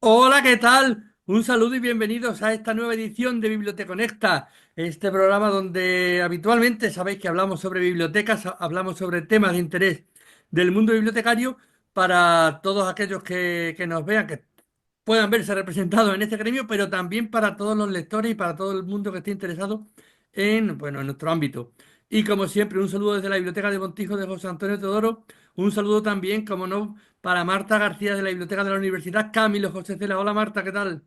Hola, ¿qué tal? Un saludo y bienvenidos a esta nueva edición de Biblioteconecta, este programa donde habitualmente sabéis que hablamos sobre bibliotecas, hablamos sobre temas de interés del mundo bibliotecario para todos aquellos que nos vean, que puedan verse representados en este gremio, pero también para todos los lectores y para todo el mundo que esté interesado en, bueno, en nuestro ámbito. Y como siempre, un saludo desde la Biblioteca de Montijo de José Antonio Teodoro, un saludo también, como no, para Marta García de la Biblioteca de la Universidad Camilo José Cela. Hola Marta, ¿qué tal?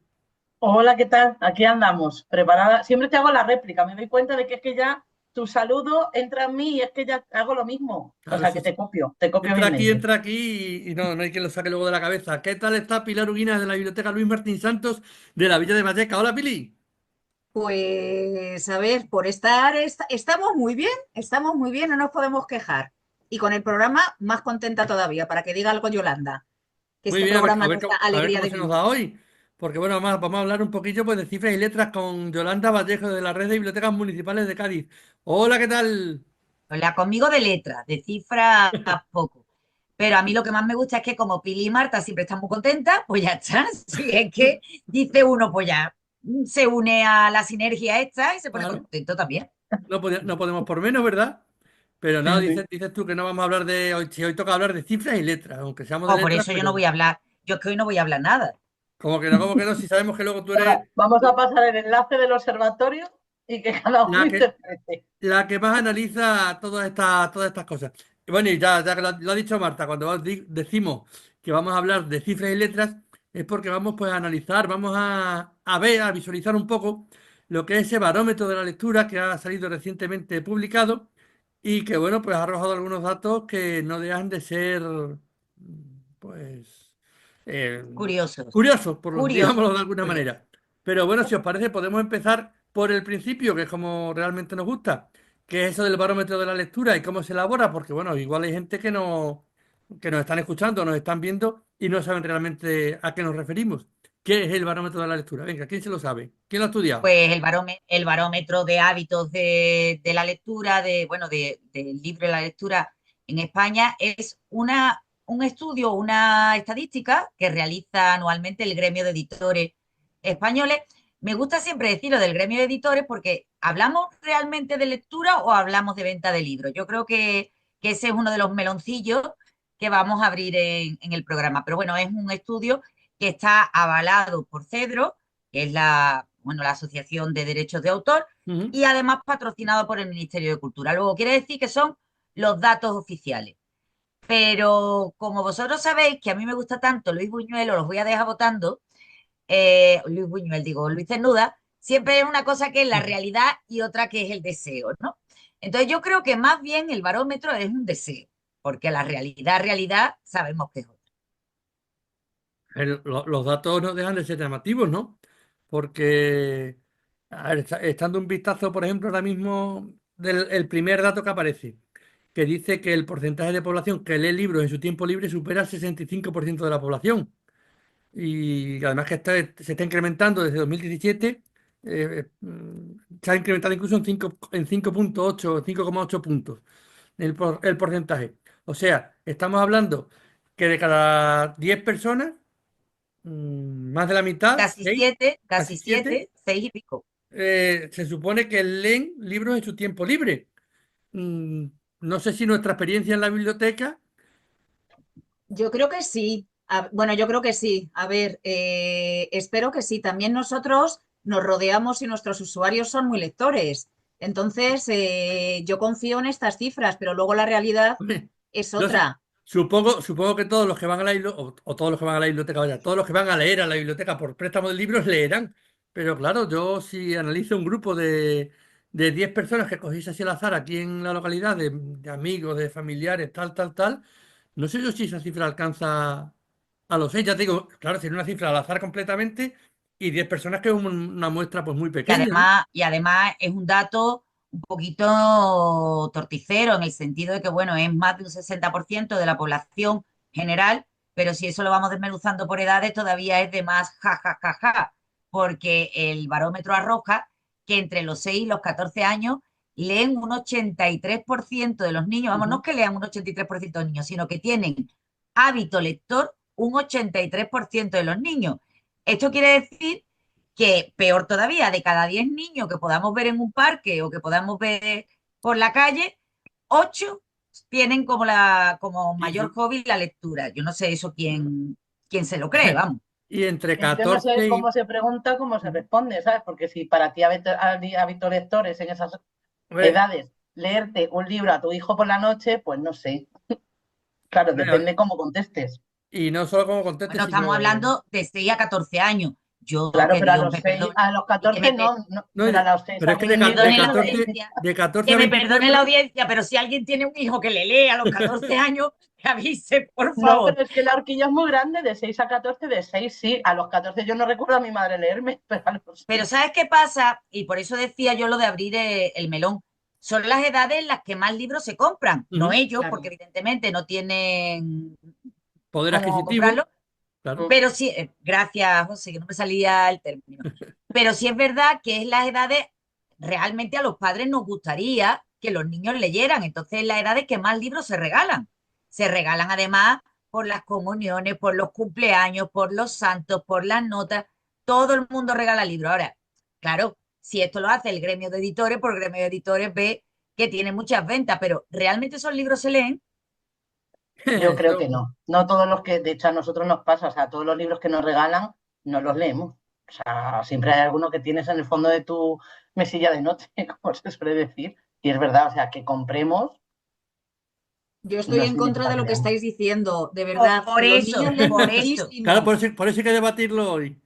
Hola, ¿qué tal? Aquí andamos, preparada. Siempre te hago la réplica, me doy cuenta de que es que ya tu saludo entra en mí y es que ya hago lo mismo. O Claro, sea, eso que es. te copio vilmente. Entra aquí y no, no hay quien lo saque luego de la cabeza. ¿Qué tal está Pilar Uguinas de la Biblioteca Luis Martín Santos de la Villa de Valleca? Hola Pili. Pues a ver, por estamos muy bien, no nos podemos quejar. Y con el programa más contenta todavía, para que diga algo Yolanda, que Muy este bien, programa nos da a ver alegría cómo de se nos vivir. da hoy. Porque bueno, vamos a hablar un poquillo pues, de cifras y letras con Yolanda Vallejo de la Red de Bibliotecas Municipales de Cádiz. Hola, ¿qué tal? Hola, conmigo de letras, de cifras poco. Pero a mí lo que más me gusta es que como Pili y Marta siempre están muy contentas, pues ya está. Si es que dice uno, pues ya se une a la sinergia esta y se pone Claro, contento también. no podemos por menos, ¿verdad? Pero Sí, no, sí. dices tú que no vamos a hablar de hoy, si hoy toca hablar de cifras y letras, aunque seamos de O por letras, eso yo no pero voy a hablar, yo es que hoy no voy a hablar nada. como que no, si sabemos que luego tú eres Nada, vamos a pasar el enlace del observatorio y que cada uno la que, interprete. la que más analiza todas estas cosas. Y bueno, y ya que lo ha dicho Marta, cuando decimos que vamos a hablar de cifras y letras, es porque vamos pues a analizar, vamos a ver, a visualizar un poco lo que es ese barómetro de la lectura que ha salido recientemente publicado y que bueno, pues ha arrojado algunos datos que no dejan de ser, pues, eh, Curiosos, curiosos, digámoslo curiosos, de alguna curiosos. manera. Pero bueno, si os parece, podemos empezar por el principio, que es como realmente nos gusta, que es eso del barómetro de la lectura y cómo se elabora, porque bueno, igual hay gente que nos están escuchando, nos están viendo y no saben realmente a qué nos referimos. ¿Qué es el barómetro de la lectura? Venga, ¿quién se lo sabe? ¿Quién lo ha estudiado? Pues el barómetro de hábitos de la lectura, del libro de la lectura en España, es un estudio, una estadística que realiza anualmente el gremio de editores españoles. Me gusta siempre decirlo del gremio de editores porque ¿hablamos realmente de lectura o hablamos de venta de libros? Yo creo que ese es uno de los meloncillos que vamos a abrir en el programa. Pero bueno, es un estudio que está avalado por Cedro, que es la Asociación de Derechos de Autor, Ujú. y además patrocinado por el Ministerio de Cultura. Luego quiere decir que son los datos oficiales. Pero como vosotros sabéis que a mí me gusta tanto Luis Buñuel, os los voy a dejar votando, Luis Buñuel, digo, Luis Cernuda, siempre es una cosa que es la realidad y otra que es el deseo, ¿no? Entonces yo creo que más bien el barómetro es un deseo, porque la realidad, sabemos que es otra. Los datos no dejan de ser llamativos, ¿no? Porque, a ver, estando un vistazo, por ejemplo, ahora mismo del el primer dato que aparece, que dice que el porcentaje de población que lee libros en su tiempo libre supera el 65% de la población. Y además que se está incrementando desde 2017, se ha incrementado incluso en 5,8, 5,8 puntos el porcentaje. O sea, estamos hablando que de cada 10 personas, más de la mitad, casi Casi 7, siete, seis y pico. se supone que leen libros en su tiempo libre. Mm, no sé si nuestra experiencia en la biblioteca, Yo creo que sí. Bueno, yo creo que sí. A ver, espero que sí. También nosotros nos rodeamos y nuestros usuarios son muy lectores. Entonces, yo confío en estas cifras, pero luego la realidad hombre, es yo otra. supongo que todos los que van a la biblioteca, o todos los que van a la biblioteca, vaya, todos los que van a leer a la biblioteca por préstamo de libros leerán. Pero claro, yo si analizo un grupo de 10 personas que cogéis así al azar aquí en la localidad, de amigos, de familiares, tal, no sé yo si esa cifra alcanza a los 6. Ya te digo, claro, sería una cifra al azar completamente y 10 personas que es una muestra pues muy pequeña, ¿no? Y además es un dato un poquito torticero en el sentido de que, bueno, es más de un 60% de la población general, pero si eso lo vamos desmenuzando por edades, todavía es de más ja, ja, ja, ja, porque el barómetro arroja que entre los 6 y los 14 años leen un 83% de los niños, vamos, no Ujú. es que lean un 83% de los niños, sino que tienen hábito lector un 83% de los niños. Esto quiere decir que, peor todavía, de cada 10 niños que podamos ver en un parque o que podamos ver por la calle, 8 tienen como Sí, mayor sí. hobby la lectura. Yo no sé eso Bueno. quién se lo cree, vamos. Y entre Yo no sé 14 cómo y... se pregunta, cómo se responde, ¿sabes? Porque si para ti hábito lectores en esas Hombre, edades, leerte un libro a tu hijo por la noche, pues no sé. Claro, hombre, depende cómo contestes. y no solo como conteste, Bueno, estamos sino... hablando de 6 a 14 años. Yo, Claro, que pero a Dios los me 6, perdone a los y que 14 me, no, no, No, pero a los 6 pero a es que un niño de perdone la 14, audiencia, de 14 a que me perdone la 24, audiencia, pero si alguien tiene un hijo que le lee a los 14 años, que avise, por no, favor. pero es que la horquilla es muy grande, de 6 a 14, de 6 sí, a los 14 yo no recuerdo a mi madre leerme, pero a los Pero 6. ¿sabes qué pasa? Y por eso decía yo lo de abrir el melón. Son las edades en las que más libros se compran. No ellos, porque Claro. evidentemente no tienen poder cómo adquisitivo, comprarlo, claro. pero sí, gracias, José, que no me salía el término. Pero sí es verdad que es las edades, realmente a los padres nos gustaría que los niños leyeran. Entonces, es las edades que más libros se regalan. Se regalan además por las comuniones, por los cumpleaños, por los santos, por las notas. Todo el mundo regala libros. Ahora, claro, si esto lo hace el gremio de editores, por el gremio de editores ve que tiene muchas ventas, pero ¿realmente esos libros se leen? Yo creo Eso, que no. No todos los que, de hecho, a nosotros nos pasa, o sea, todos los libros que nos regalan no los leemos. O sea, siempre hay alguno que tienes en el fondo de tu mesilla de noche, como se suele decir. Y es verdad, o sea, que compremos, Yo estoy no en contra significa de que lo que leamos. estáis diciendo, de verdad. Por Los eso, niños leen por eso. claro, muchísimo. por eso hay que debatirlo hoy.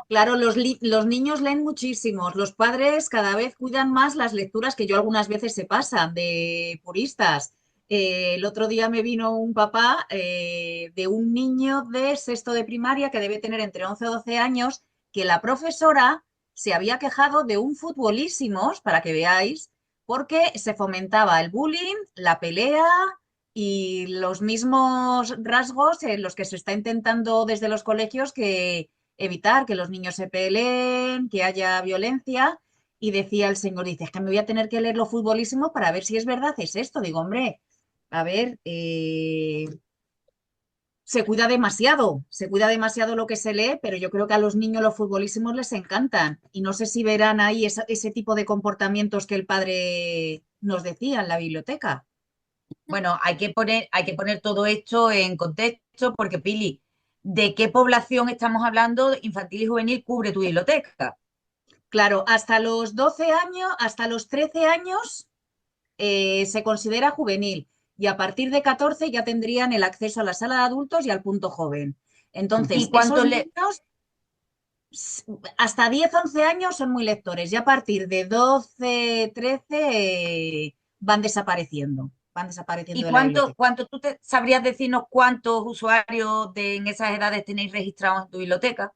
Claro, los niños leen muchísimos. Los padres cada vez cuidan más las lecturas que yo algunas veces se pasan de puristas. El otro día me vino un papá de un niño de sexto de primaria que debe tener entre 11 o 12 años, que la profesora se había quejado de un futbolísimos, para que veáis, porque se fomentaba el bullying, la pelea y los mismos rasgos en los que se está intentando desde los colegios que evitar que los niños se peleen, que haya violencia. Y decía el señor, dice, es que me voy a tener que leer lo futbolísimo para ver si es verdad, es esto. Digo, hombre, a ver, se cuida demasiado lo que se lee, pero yo creo que a los niños los futbolísimos les encantan. Y no sé si verán ahí ese tipo de comportamientos que el padre nos decía en la biblioteca. Bueno, hay que poner todo esto en contexto porque, Pili, ¿de qué población estamos hablando infantil y juvenil cubre tu biblioteca? Claro, hasta los 12 años, hasta los 13 años se considera juvenil y a partir de 14 ya tendrían el acceso a la sala de adultos y al punto joven. ¿Y Entonces, esos cuántos le... niños hasta 10 11 años son muy lectores y a partir de 12 13 van desapareciendo ¿Y de la biblioteca. cuánto tú sabrías decirnos cuántos usuarios en esas edades tenéis registrados en tu biblioteca?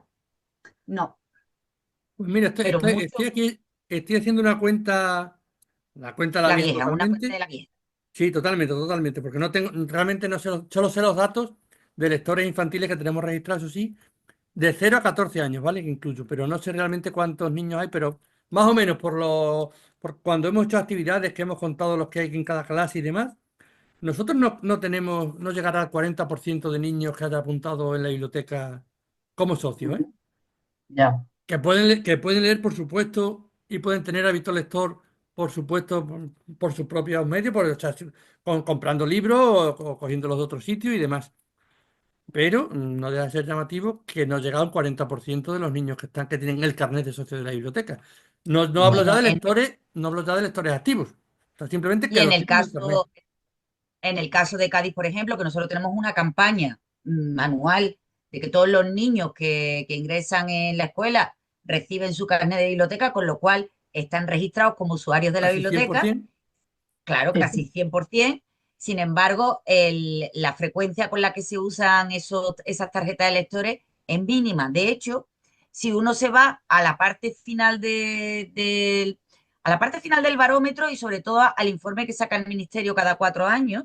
No, Pues mira, Pero estoy mucho, aquí, estoy haciendo la cuenta de la la vieja vieja, una cuenta de totalmente. la vieja. Sí, totalmente, totalmente, porque no tengo, realmente no sé, solo sé los datos de lectores infantiles que tenemos registrados, eso sí, de 0 a 14 años, ¿vale? Que incluyo, pero no sé realmente cuántos niños hay, pero más o menos por cuando hemos hecho actividades que hemos contado los que hay en cada clase y demás, nosotros no tenemos, no llegará al 40% de niños que haya apuntado en la biblioteca como socios, ¿eh? Ya. Que pueden leer, por supuesto, y pueden tener hábito lector, por supuesto, por sus propios medios, o sea, comprando libros o cogiéndolos de otro sitio y demás. Pero no deja de ser llamativo que no llega a un 40% de los niños que tienen el carnet de socio de la biblioteca. No hablo ya Bueno, de lectores, no hablo ya de lectores activos. O sea, simplemente y que lo tienen el carnet. en el caso de Cádiz, por ejemplo, que nosotros tenemos una campaña anual de que todos los niños que ingresan en la escuela reciben su carnet de biblioteca, con lo cual están registrados como usuarios de la Casi biblioteca, 100%. claro, Sí, casi sí. 100%. Sin embargo, la frecuencia con la que se usan esas tarjetas de lectores es mínima. De hecho, si uno se va a la parte final a la parte final del barómetro y sobre todo al informe que saca el ministerio cada 4 años,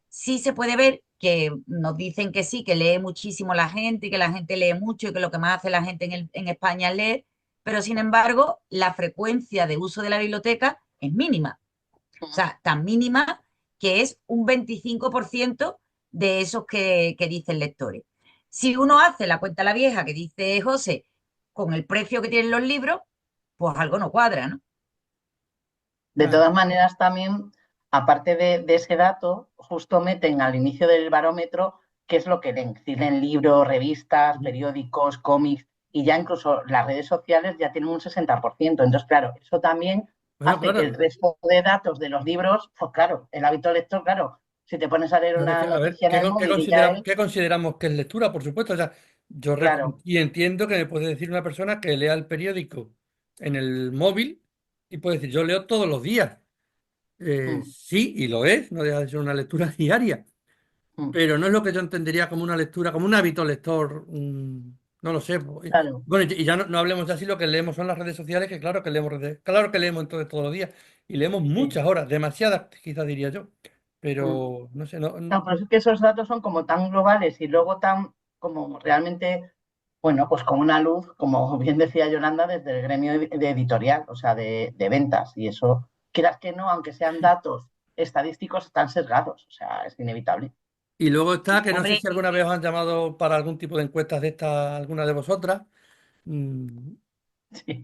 sí se puede ver que nos dicen que sí, que lee muchísimo la gente, que la gente lee mucho y que lo que más hace la gente en España es leer, pero sin embargo, la frecuencia de uso de la biblioteca es mínima. O sea, tan mínima que es un 25% de esos que dicen lectores. Si uno hace la cuenta a la vieja que dice José, con el precio que tienen los libros, pues algo no cuadra, ¿no? De Claro. todas maneras, también, aparte de ese dato, justo meten al inicio del barómetro qué es lo que leen. Si leen libros, revistas, periódicos, cómics, y ya incluso las redes sociales ya tienen un 60%. Entonces, claro, eso también Bueno, hace que el claro. resto de datos de los libros, pues claro, el hábito lector, claro, si te pones a leer Claro, una a ver, noticia en ¿qué, el qué móvil y ya consideramos, es, qué consideramos que es lectura? Por supuesto, o sea, claro, y entiendo que me puede decir una persona que lea el periódico en el móvil y puede decir, yo leo todos los días. mm, Sí, y lo es, no deja de ser una lectura diaria, mm, pero no es lo que yo entendería como una lectura, como un hábito lector, no lo sé. claro, Bueno, y ya no hablemos de así, lo que leemos son las redes sociales, que claro que leemos, claro que leemos entonces todos los días, y leemos sí. muchas horas, demasiadas, quizás diría yo, Mm. pero no sé, No, pero es que esos datos son como tan globales y luego tan como realmente, bueno, pues con una luz, como bien decía Yolanda, desde el gremio de editorial, o sea, de ventas. Y eso, quieras que no, aunque sean datos estadísticos, están sesgados, o sea, es inevitable. Y luego está, que no sé Hombre, si alguna vez os han llamado para algún tipo de encuestas de estas, alguna de vosotras. Mm, Sí.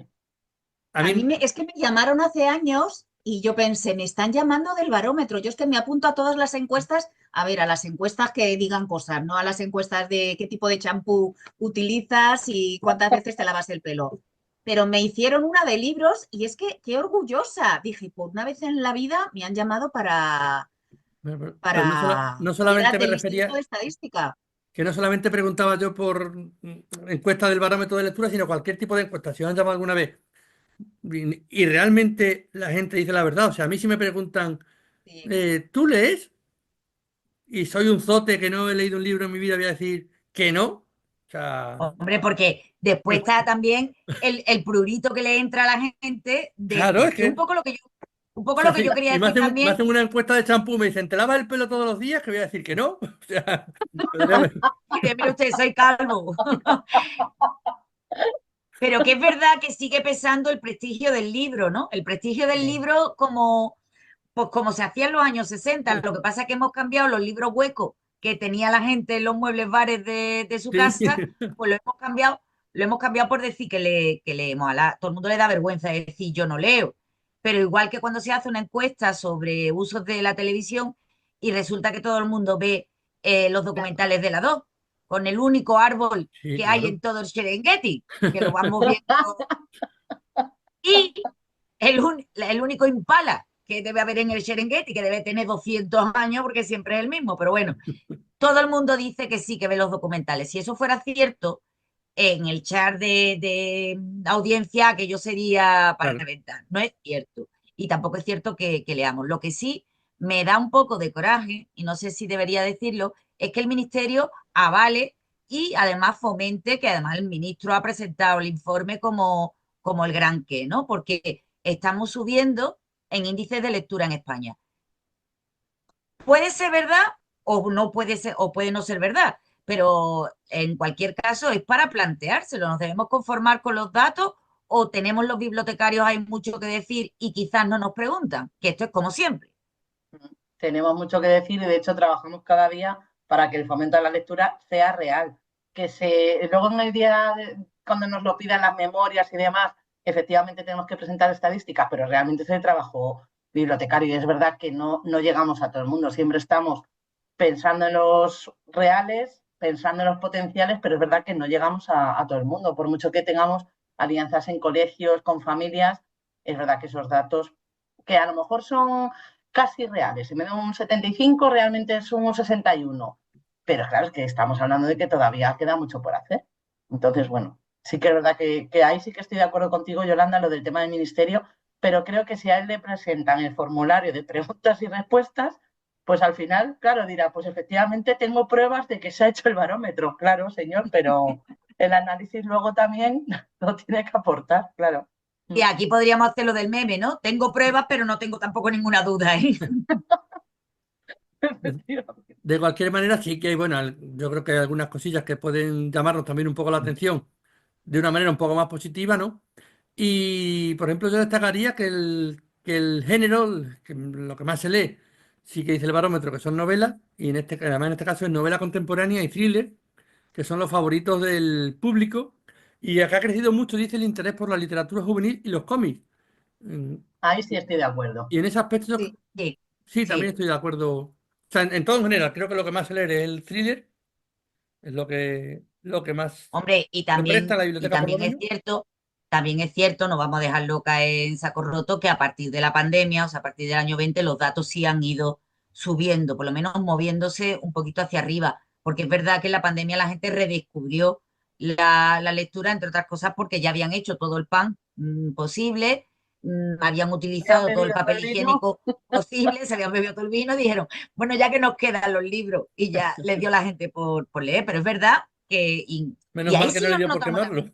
A A mí mí, es que me llamaron hace años y yo pensé, me están llamando del barómetro. Yo es que me apunto a todas las encuestas, a ver, a las encuestas que digan cosas, no a las encuestas de qué tipo de champú utilizas y cuántas veces te lavas el pelo. Pero me hicieron una de libros y es que qué orgullosa. Dije, por una vez en la vida me han llamado pero para... no Y era solamente me del Instituto de refería, Estadística. que no solamente preguntaba yo por encuestas del barómetro de lectura, sino cualquier tipo de encuesta. Si os han llamado alguna vez y realmente la gente dice la verdad, o sea, a mí si me preguntan, Sí. ¿tú lees? Y soy un zote que no he leído un libro en mi vida, voy a decir que no. O sea, hombre, porque después está también el prurito que le entra a la gente claro, de es que un que poco lo que yo, un o poco sea, lo que yo quería si me decir hacen, me también, hacen una encuesta de champú, me dicen, ¿te lavas el pelo todos los días? Que voy a decir que no. O sea, y de, mire usted, soy calvo. Pero que es verdad que sigue pesando el prestigio del libro, ¿no? El prestigio del Sí. libro como, pues como se hacía en los años 60. Lo que pasa es que hemos cambiado los libros huecos que tenía la gente en los muebles bares de su sí, casa, pues lo hemos cambiado por decir que leemos. Todo el mundo le da vergüenza de decir yo no leo. Pero igual que cuando se hace una encuesta sobre usos de la televisión y resulta que todo el mundo ve los documentales de la 2 con el único árbol sí, que hay claro. en todo el Serengeti, que lo vamos viendo, y el único impala que debe haber en el Serengeti, que debe tener 200 años porque siempre es el mismo, pero bueno, todo el mundo dice que sí, que ve los documentales. Si eso fuera cierto, en el chat de audiencia que yo sería para Claro. reventar. No es cierto. Y tampoco es cierto que leamos. Lo que sí me da un poco de coraje, y no sé si debería decirlo, es que el ministerio avale y además fomente que además el ministro ha presentado el informe como el gran qué, ¿no? Porque estamos subiendo en índices de lectura en España. Puede ser verdad o no puede ser, o puede no ser verdad, pero en cualquier caso es para planteárselo. ¿Nos debemos conformar con los datos o tenemos los bibliotecarios, hay mucho que decir y quizás no nos preguntan? Que esto es como siempre. Tenemos mucho que decir y de hecho trabajamos cada día para que el fomento de la lectura sea real. Luego en el día cuando nos lo pidan las memorias y demás, efectivamente tenemos que presentar estadísticas, pero realmente es el trabajo bibliotecario y es verdad que no llegamos a todo el mundo. Siempre estamos pensando en los reales, pensando en los potenciales, pero es verdad que no llegamos a todo el mundo. Por mucho que tengamos alianzas en colegios, con familias, es verdad que esos datos, que a lo mejor son casi reales, en vez de un 75 realmente es un 61. Pero claro, es que estamos hablando de que todavía queda mucho por hacer. Entonces, bueno, sí que es verdad que ahí sí que estoy de acuerdo contigo, Yolanda, lo del tema del ministerio, pero creo que si a él le presentan el formulario de preguntas y respuestas, pues al final, claro, dirá, pues efectivamente tengo pruebas de que se ha hecho el barómetro, claro, señor, pero el análisis luego también lo tiene que aportar, claro. Y aquí podríamos hacer lo del meme, ¿no? Tengo pruebas, pero no tengo tampoco ninguna duda, ¿eh? De cualquier manera, sí que hay, bueno, yo creo que hay algunas cosillas que pueden llamarnos también un poco la atención de una manera un poco más positiva, ¿no? Y, por ejemplo, yo destacaría que el género, que lo que más se lee, sí que dice el barómetro, que son novelas, y además en este caso es novela contemporánea y thriller, que son los favoritos del público, Y acá ha crecido mucho, dice, el interés por la literatura juvenil y los cómics. Mm, Ahí sí estoy de acuerdo. Y en ese aspecto yo Sí, Sí, sí, también sí, estoy de acuerdo. O sea, en todo en general, creo que lo que más se lee es el thriller, es lo que más hombre, se presta a la y biblioteca por lo también menos. también es cierto, no vamos a dejarlo caer en saco roto, que a partir de la pandemia, o sea, a partir del año 20 los datos sí han ido subiendo, por lo menos moviéndose un poquito hacia arriba, porque es verdad que en la pandemia la gente redescubrió la lectura, entre otras cosas, porque ya habían hecho todo el pan posible, habían ¿Me han utilizado todo el bebido todo el papel vino? higiénico posible, se habían bebido todo el vino, y dijeron, bueno, ya que nos quedan los libros, y ya les dio la gente por leer, pero es verdad que, y Menos ahí mal que sí no le lo dio por notamos, quemarlo.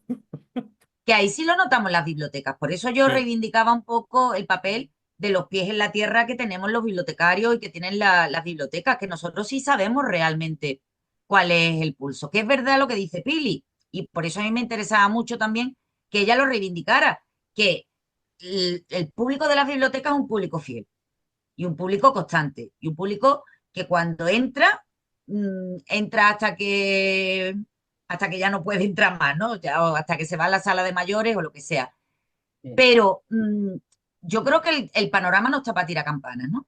que ahí sí lo notamos en las bibliotecas. Por eso yo Sí. reivindicaba un poco el papel de los pies en la tierra que tenemos los bibliotecarios y que tienen las bibliotecas, que nosotros sí sabemos realmente cuál es el pulso. Que es verdad lo que dice Pili, y por eso a mí me interesaba mucho también que ella lo reivindicara, que el público de las bibliotecas es un público fiel y un público constante y un público que cuando entra, entra hasta que ya no puede entrar más, ¿no? Ya, o hasta que se va a la sala de mayores o lo que sea. Sí. Pero yo creo que el panorama no está para tirar campanas, ¿no?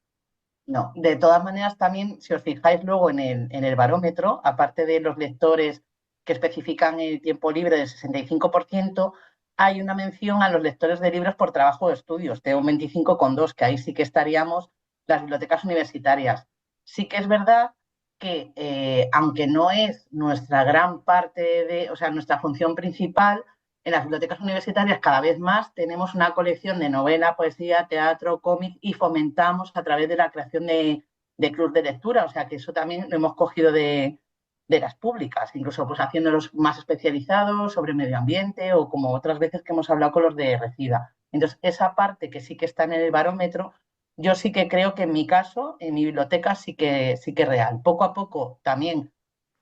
No, de todas maneras también, si os fijáis luego en el barómetro, aparte de los lectores que especifican el tiempo libre del 65%, hay una mención a los lectores de libros por trabajo o estudios, de un 25,2, que ahí sí que estaríamos las bibliotecas universitarias. Sí que es verdad que, aunque no es nuestra gran parte o sea, nuestra función principal, en las bibliotecas universitarias cada vez más tenemos una colección de novela, poesía, teatro, cómic y fomentamos a través de la creación de clubs de lectura. O sea que eso también lo hemos cogido de las públicas, incluso pues haciéndolos más especializados sobre medio ambiente o como otras veces que hemos hablado con los de Recida. Entonces, esa parte que sí que está en el barómetro, yo sí que creo que en mi caso, en mi biblioteca, sí que es real. Poco a poco también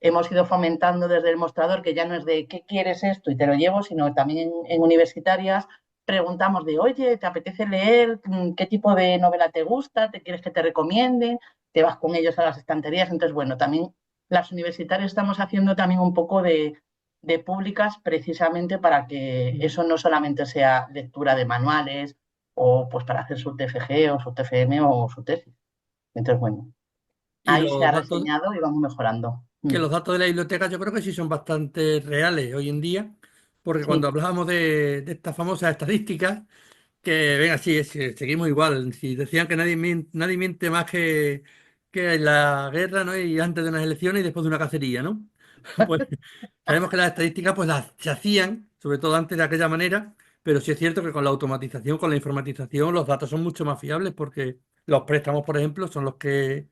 hemos ido fomentando desde el mostrador que ya no es de qué quieres esto y te lo llevo, sino también en universitarias preguntamos de, oye, ¿te apetece leer? ¿Qué tipo de novela te gusta? ¿Te quieres que te recomienden? Te vas con ellos a las estanterías. Entonces, bueno, también las universitarias estamos haciendo también un poco de públicas precisamente para que eso no solamente sea lectura de manuales o pues para hacer su TFG o su TFM o su tesis. Entonces, bueno, Y ahí se los ha datos, reseñado y vamos mejorando. que los datos de la biblioteca yo creo que sí son bastante reales hoy en día, porque cuando Sí. hablábamos de estas famosas estadísticas, que venga, sí, seguimos igual. Si decían que nadie miente más que en la guerra, ¿no? Y antes de unas elecciones y después de una cacería, ¿no? Pues sabemos que las estadísticas pues se hacían, sobre todo antes de aquella manera, pero sí es cierto que con la automatización, con la informatización, los datos son mucho más fiables porque los préstamos, por ejemplo, son los que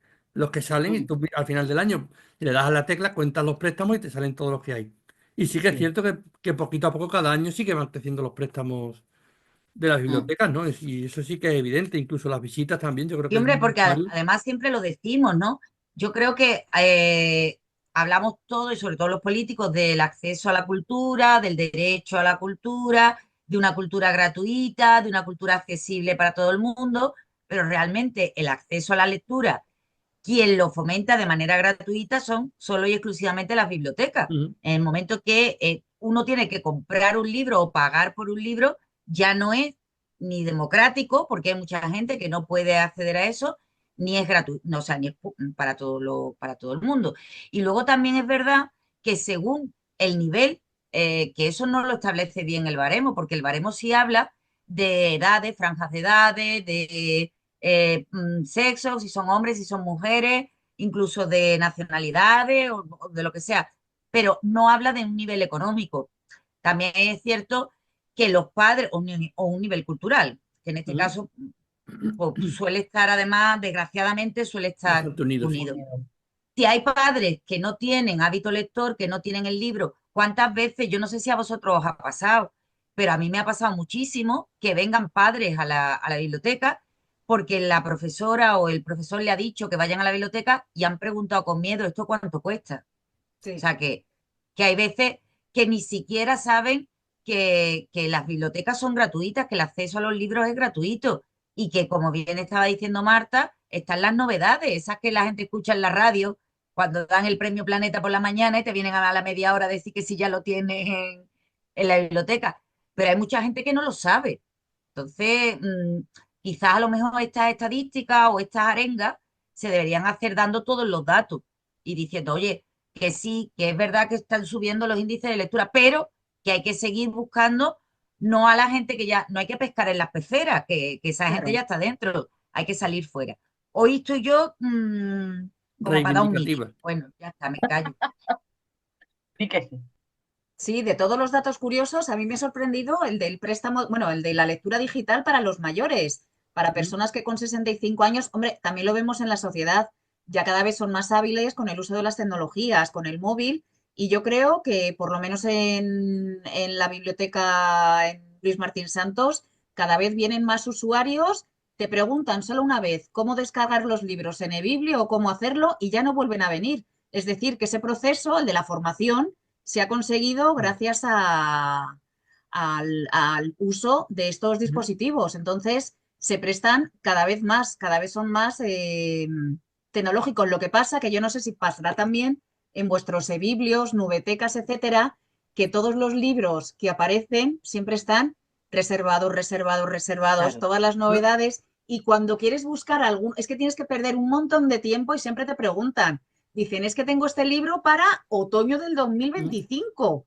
salen y Mm, tú al final del año le das a la tecla, cuentas los préstamos y te salen todos los que hay. Y sí que es sí. cierto que poquito a poco cada año sí que van creciendo los préstamos de las Mm, bibliotecas, ¿no? Y eso sí que es evidente, incluso las visitas también, yo creo Y que es hombre, muy porque necesario. además siempre lo decimos, ¿no? Yo creo que hablamos todo, y sobre todo los políticos, del acceso a la cultura, del derecho a la cultura, de una cultura gratuita, de una cultura accesible para todo el mundo, pero realmente el acceso a la lectura, quien lo fomenta de manera gratuita son solo y exclusivamente las bibliotecas. Ujú. En el momento que uno tiene que comprar un libro o pagar por un libro, ya no es ni democrático, porque hay mucha gente que no puede acceder a eso, ni es gratuito, no, o sea, ni es para todo el mundo. Y luego también es verdad que según el nivel, que eso no lo establece bien el baremo, porque el baremo sí habla de edades, franjas de edades, de sexos, si son hombres, si son mujeres, incluso de nacionalidades o de lo que sea, pero no habla de un nivel económico. También es cierto que los padres, o un nivel cultural, que en este Ujú. caso pues, suele estar además, desgraciadamente, suele estar Bastante unidos, sí. unido. Si hay padres que no tienen hábito lector, que no tienen el libro, ¿cuántas veces? Yo no sé si a vosotros os ha pasado, pero a mí me ha pasado muchísimo que vengan padres a la biblioteca porque la profesora o el profesor le ha dicho que vayan a la biblioteca y han preguntado con miedo, ¿esto cuánto cuesta? O sí. sea, que hay veces que ni siquiera saben que las bibliotecas son gratuitas, que el acceso a los libros es gratuito y que, como bien estaba diciendo Marta, están las novedades, esas que la gente escucha en la radio cuando dan el premio Planeta por la mañana y te vienen a la media hora a decir que si ya lo tienes en la biblioteca, pero hay mucha gente que no lo sabe. Entonces, quizás a lo mejor estas estadísticas o estas arengas se deberían hacer dando todos los datos y diciendo, oye, que sí, que es verdad que están subiendo los índices de lectura, pero que hay que seguir buscando, no a la gente que ya, no hay que pescar en las peceras, que esa gente Claro. ya está dentro, hay que salir fuera. Hoy estoy yo como para dar un meeting. Reivindicativa. Bueno, ya está, me callo. Sí que sí. Sí, de todos los datos curiosos, a mí me ha sorprendido el del préstamo, bueno, el de la lectura digital para los mayores, para Ujú. personas que con 65 años, hombre, también lo vemos en la sociedad, ya cada vez son más hábiles con el uso de las tecnologías, con el móvil, y yo creo que por lo menos en la biblioteca en Luis Martín Santos, cada vez vienen más usuarios, te preguntan solo una vez cómo descargar los libros en eBiblio o cómo hacerlo y ya no vuelven a venir. Es decir, que ese proceso, el de la formación, se ha conseguido gracias al uso de estos Ujú. dispositivos. Entonces, se prestan cada vez más, cada vez son más tecnológicos. Lo que pasa que yo no sé si pasará también en vuestros e-biblios, nubetecas, etcétera, que todos los libros que aparecen siempre están reservados, reservados, reservados, Claro. todas las No, novedades. Y cuando quieres buscar algún, es que tienes que perder un montón de tiempo y siempre te preguntan, dicen, es que tengo este libro para otoño del mm, 2025.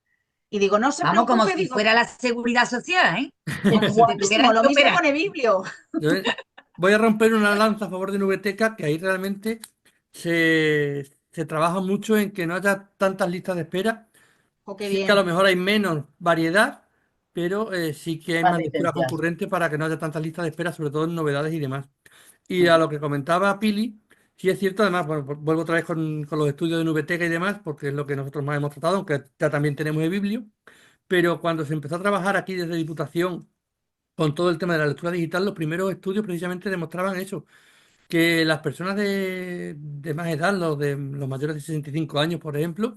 Y digo, no se Vamos, como preocupe, si digo, fuera la seguridad social, ¿eh? Como si te igualísimo, tuvieras lo que mismo operar. con eBiblio. yo voy a romper una lanza a favor de Nubeteca, que ahí realmente se trabaja mucho en que no haya tantas listas de espera. Oh, qué Sí que a lo bien. mejor hay menos variedad, pero sí que hay Más más lectura licencias. concurrente para que no haya tantas listas de espera, sobre todo en novedades y demás. Y a lo que comentaba Pili, sí es cierto, además, bueno, vuelvo otra vez con los estudios de Nubeteca y demás, porque es lo que nosotros más hemos tratado, aunque ya también tenemos el Biblio, pero cuando se empezó a trabajar aquí desde Diputación con todo el tema de la lectura digital, los primeros estudios precisamente demostraban eso, que las personas de más edad, los mayores de 65 años, por ejemplo,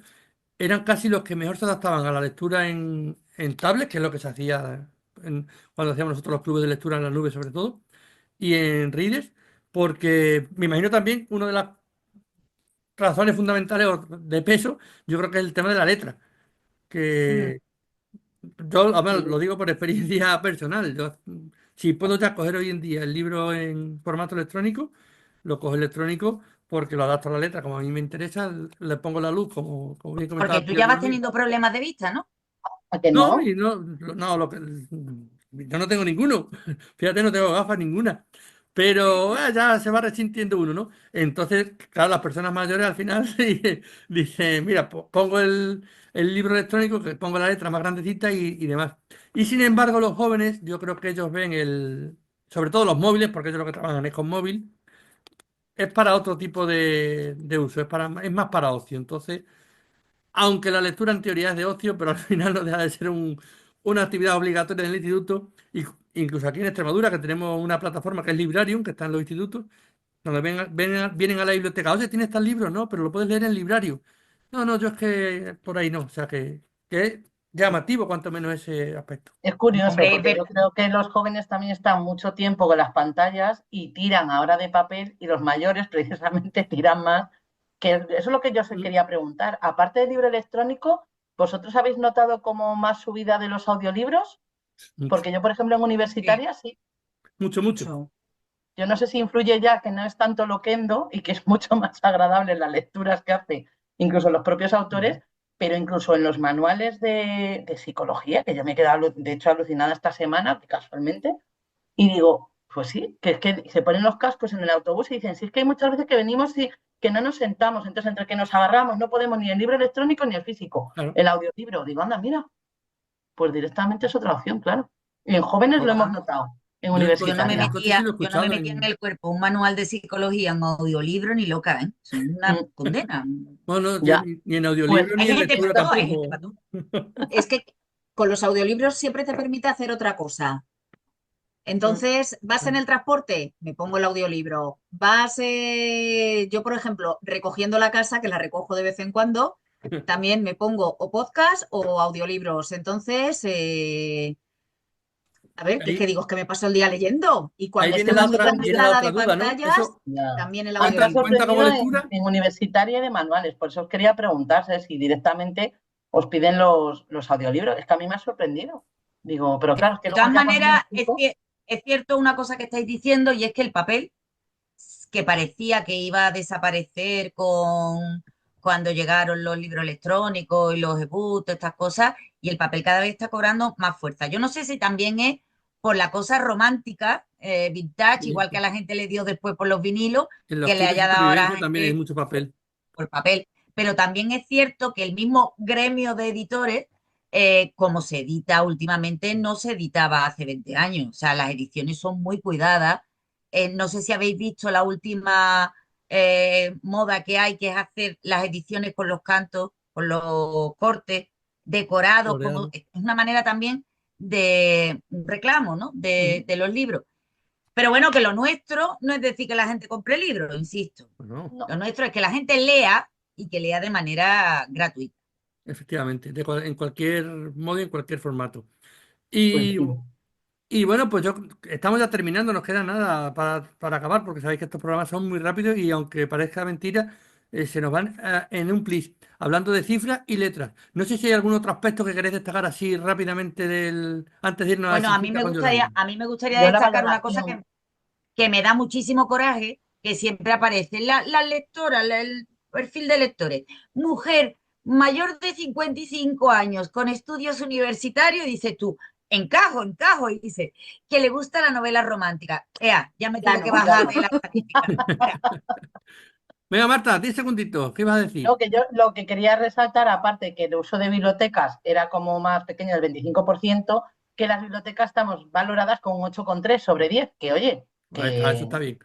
eran casi los que mejor se adaptaban a la lectura en tablet, que es lo que se hacía cuando hacíamos nosotros los clubes de lectura en la nube sobre todo, y en readers, porque me imagino también una de las razones fundamentales o de peso, yo creo que es el tema de la letra, Mm. que yo además, Sí. lo digo por experiencia personal. Si puedo ya coger hoy en día el libro en formato electrónico, lo cojo electrónico porque lo adapto a la letra como a mí me interesa, le pongo la luz, como bien Porque comentaba tú Pilar ya el vas otro día. teniendo problemas de vista, ¿no? ¿A que No, no? y no, yo no tengo ninguno. Fíjate, no tengo gafas ninguna. Pero ya se va resintiendo uno, ¿no? Entonces, claro, las personas mayores al final dicen, mira, pongo el libro electrónico, que pongo la letra más grandecita y demás. Y sin embargo, los jóvenes, yo creo que ellos ven sobre todo los móviles, porque ellos lo que trabajan es con móvil, es para otro tipo de uso, es más para ocio. Entonces, aunque la lectura en teoría es de ocio, pero al final no deja de ser una actividad obligatoria en el instituto. Y, incluso aquí en Extremadura, que tenemos una plataforma que es Librarium, que está en los institutos, donde vienen a la biblioteca. Oye, ¿tienes tal libro? No, pero lo puedes leer en Librarium. No, no, yo es que por ahí no. O sea, que es llamativo, cuanto menos ese aspecto. Es curioso, Hombre, porque yo creo que los jóvenes también están mucho tiempo con las pantallas y tiran ahora de papel y los mayores precisamente tiran más. Que eso es lo que yo os Mm, quería preguntar. Aparte del libro electrónico, ¿vosotros habéis notado como más subida de los audiolibros? Mucho, Porque yo, por ejemplo, en sí, universitaria sí. mucho, mucho. Mucho. Yo no sé si influye ya que no es tanto loquendo y que es mucho más agradable las lecturas que hace incluso los propios autores, Ujú. pero incluso en los manuales de psicología, que yo me he quedado de hecho alucinada esta semana, casualmente, y digo, pues sí, que es que se ponen los cascos en el autobús y dicen, sí, es que hay muchas veces que venimos y que no nos sentamos, entonces entre que nos agarramos no podemos ni el libro electrónico ni el físico, Claro. el audiolibro. Digo, anda, mira, pues directamente es otra opción, claro. Y en jóvenes lo hemos vamos. notado, en Yo Yo no me en el universitaria. coche sí lo he metía, yo no me escuchado metía en el cuerpo un manual de psicología en audiolibro ni loca, ¿eh? Son una Mm, condena. Bueno, yo ya, ni en pues audiolibro Hay ni en gente lectura para todo, hay gente tampoco. para todo. Es que con los audiolibros siempre te permite hacer otra cosa. Mm, Entonces, vas en mm. el transporte, me pongo el audiolibro. Yo por ejemplo, recogiendo la casa, que la recojo de vez en cuando, también me pongo o podcast o audiolibros. Entonces, a ver, ¿qué Ahí, digo? Es que me paso el día leyendo. Y ahí cuando esté muy viene la desconectada otra de duda, ¿no? pantallas, Eso ya. también el A mí me ha entra en audiolibro. cuenta como sorprendido lectura. en universitaria y de manuales, por eso os quería preguntar, ¿sabes? Si directamente os piden los audiolibros. Es que a mí me ha sorprendido. Digo, pero claro, es que De luego todas ya con el maneras, tiempo, es cierto una cosa que estáis diciendo y es que el papel, que parecía que iba a desaparecer cuando llegaron los libros electrónicos y los ebooks, estas cosas, y el papel cada vez está cobrando más fuerza. Yo no sé si también es por la cosa romántica, vintage, Sí. igual que a la gente le dio después por los vinilos, En los que le kits de haya dado a la supervivencia también hay gente mucho papel. por papel. Pero también es cierto que el mismo gremio de editores, como se edita últimamente, no se editaba hace 20 años. O sea, las ediciones son muy cuidadas. No sé si habéis visto la última moda que hay, que es hacer las ediciones con los cantos, con los cortes, decorados, como Floreado. es una manera también de reclamo, ¿no? De los libros. Pero bueno, que lo nuestro no es decir que la gente compre libros, insisto. Bueno, no. Lo nuestro es que la gente lea y que lea de manera gratuita. efectivamente, en cualquier modo y en cualquier formato. Pues Y, sí. y bueno, pues estamos ya terminando, nos queda nada para acabar, porque sabéis que estos programas son muy rápidos y aunque parezca mentira, se nos van en un plis, hablando de cifras y letras. No sé si hay algún otro aspecto que queréis destacar así rápidamente antes de irnos a la Bueno, cita con Yolanda. a mí me gustaría Yo la destacar una cosa valoración, que me da muchísimo coraje, que siempre aparece, la lectora, el perfil de lectores. Mujer mayor de 55 años, con estudios universitarios, y dices tú, encajo, y dice, que le gusta la novela romántica. Ya me tengo que Claro, bajar de la estadística. Fuera. Venga, Marta, 10 segunditos, ¿qué ibas a decir? lo que yo lo que quería resaltar, aparte que el uso de bibliotecas era como más pequeño, el 25%, que las bibliotecas estamos valoradas con un 8,3 sobre 10, que oye, Ahí está, eso que, está bien.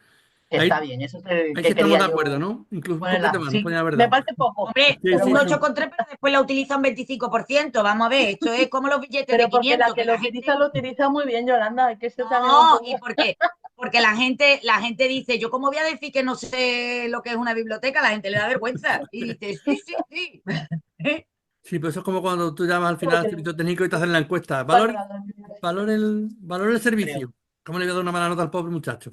que Ahí, está bien, eso es el ahí sí que estamos quería de acuerdo, yo ¿no? Incluso un poquito ponerla. más, no Sí, ponía la me verdad. parece poco, Hombre, Sí, pero un sí, bueno, 8,3, pero después la utiliza un 25%. Vamos a ver, esto es como los billetes de pero porque la 500, que que la gente... lo utiliza muy bien, Yolanda, hay que ser también un No, y poco... porque la gente dice, yo cómo voy a decir que no sé lo que es una biblioteca, la gente le da vergüenza. Y dice, sí. Sí, pero eso es como cuando tú llamas al final al servicio técnico y te hacen la encuesta. valorado, Valor el creo, servicio. ¿Cómo le voy a dar una mala nota al pobre muchacho?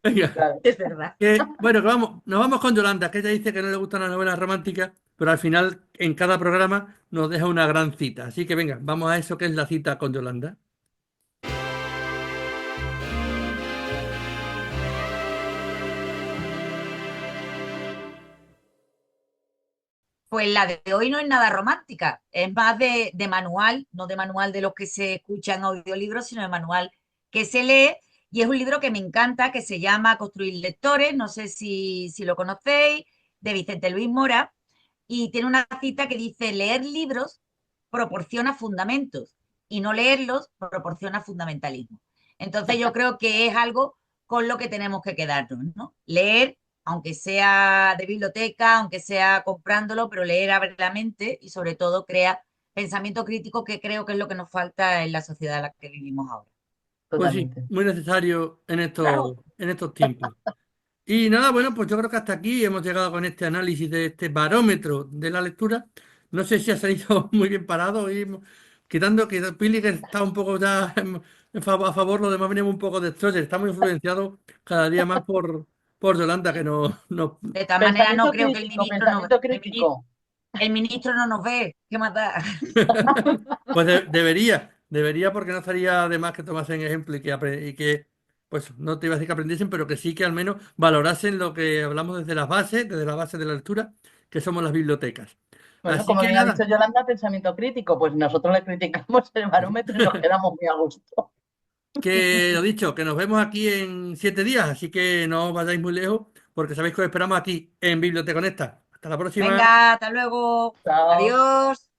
Venga, claro. Es verdad. bueno, que vamos, nos vamos con Yolanda, que ella dice que no le gustan las novelas románticas, pero al final en cada programa nos deja una gran cita. Así que venga, vamos a eso que es la cita con Yolanda. Pues la de hoy no es nada romántica, es más de manual, no de manual de los que se escuchan audiolibros, sino de manual que se lee. Y es un libro que me encanta, que se llama Construir lectores, no sé si lo conocéis, de Vicente Luis Mora, y tiene una cita que dice, leer libros proporciona fundamentos y no leerlos proporciona fundamentalismo. Entonces yo creo que es algo con lo que tenemos que quedarnos, ¿no? Leer, aunque sea de biblioteca, aunque sea comprándolo, pero leer abre la mente y sobre todo crea pensamiento crítico, que creo que es lo que nos falta en la sociedad en la que vivimos ahora. Pues sí, Totalmente. muy necesario Claro. en estos tiempos. Y nada, bueno, pues yo creo que hasta aquí hemos llegado con este análisis de este barómetro de la lectura. No sé si ha salido muy bien parado, y quitando que Pili que está un poco ya a favor, lo demás venimos un poco de Stroller. Estamos influenciados cada día más por Yolanda, que nos... De todas maneras, no creo que Pensamiento crítico. el ministro no nos ve. ¿Qué más da? Pues debería porque no estaría de más que tomasen ejemplo y que, pues no te iba a decir que aprendiesen, pero que sí que al menos valorasen lo que hablamos desde la base de la lectura, que somos las bibliotecas. Bueno, Así como que bien ha dicho nada, Yolanda, pensamiento crítico, pues nosotros le criticamos el barómetro y nos quedamos muy a gusto. que lo dicho, que nos vemos aquí en 7 días, así que no os vayáis muy lejos, porque sabéis que os esperamos aquí en Biblioteca Conecta. Hasta la próxima. Venga, hasta luego. Chao. Adiós.